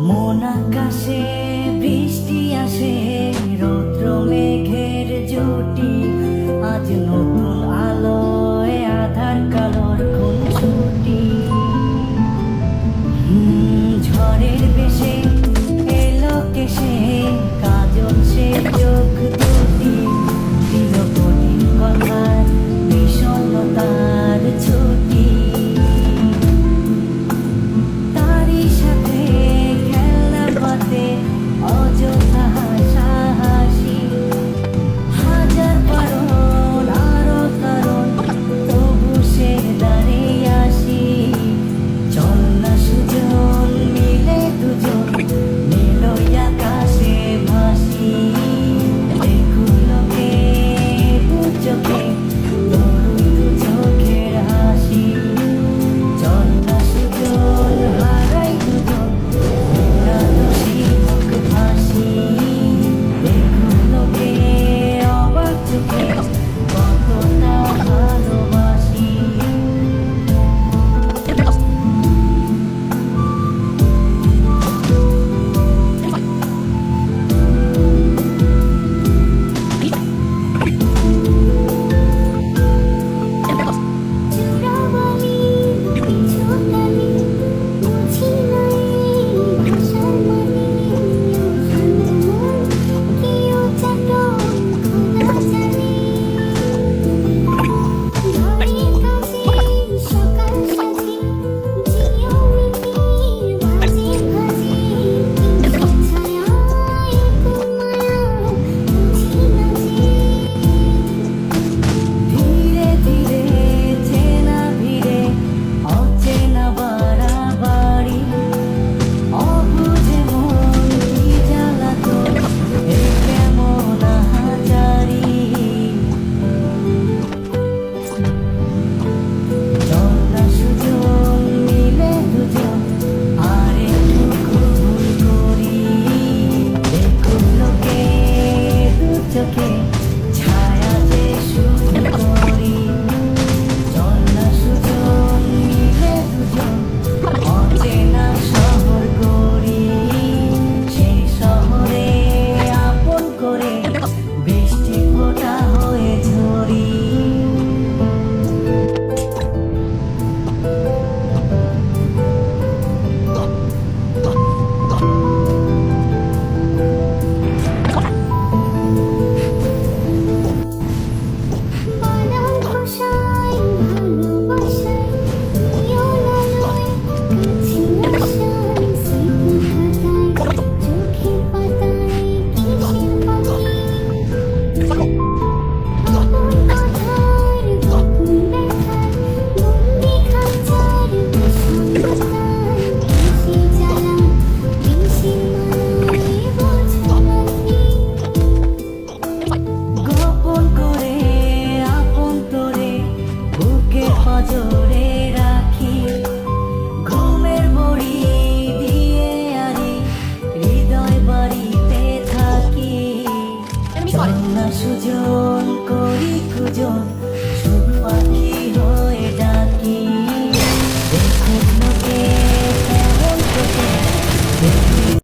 মন আকাশে বৃষ্টি আসে, রৌদ্র মেঘের জুটি, আজ নতুন আলোয় আধার কালোর খুনসুটি। ঝড়ের বেশে এলো কেশে, কাজল সে চোখ দুটি, দিল কঠিন কথার বিষণ্ণতার ছুটি। তারই সাথে খেলনা পাতে অযথা হাসাহাসি, হাজার বারণ আরো কারণ, তবু সে দাঁড়িয়ে আসি। চল না সুজন মিলে দুজন, নীলই আকাশে ভাসি। দেখুন লোকে দু চোখে তরুণ দু চোখের হাসি। চল না সুজন হারাই দুজন, দোষী হোক ফাঁসি। দেখুন লোকে অবাক চোখে কতটা ভালোবাসি। চূড়াবালি পিছুটানি বুঝি নাই ভাষার মানে, কেউ চাটন খোদা জানে। ঘরে কাজে সকাল সাজে, জিও মিটির ভাজে ভাজে, ছায়া মায়া বুঝি না যে। ধীরে ধীরে চেনা ভিড়ে অচেনা বাড়াবাড়ি, অবুঝে মন কি জ্বালাতন, এ কেমন আহাজারি। চল না সুজন মিলে দুজন, আর একটু ভুল করি। দেখুন লোকে দু চোখে ছায়া যে শুরু করি। চল না সুজন মিলে দুজন, অচেনা শহর গড়ি। সেই শহরে আপন করে বৃষ্টি ফোঁটা হয়ে ঝরি। বানান খোসায় ভালোবাসায়, নিও লালয় কাছে আসায়, স্মৃতি খাতায় চোখের পাতায় কিসের পাখি। আপন কথার গোপন ব্যথায়, বন্দি খাঁচার বিষণ্ণতায়, কিসে জ্বালা কিসের মায়ায় বোঝা বাকি। গোপন করে আপন তোরে বুকে পাজরে রাখি। ঘুমের বড়ি দিয়ে আরি হৃদয় বাড়িতে থাকি। চল না সুজন করি কুজন, সুখ পাখি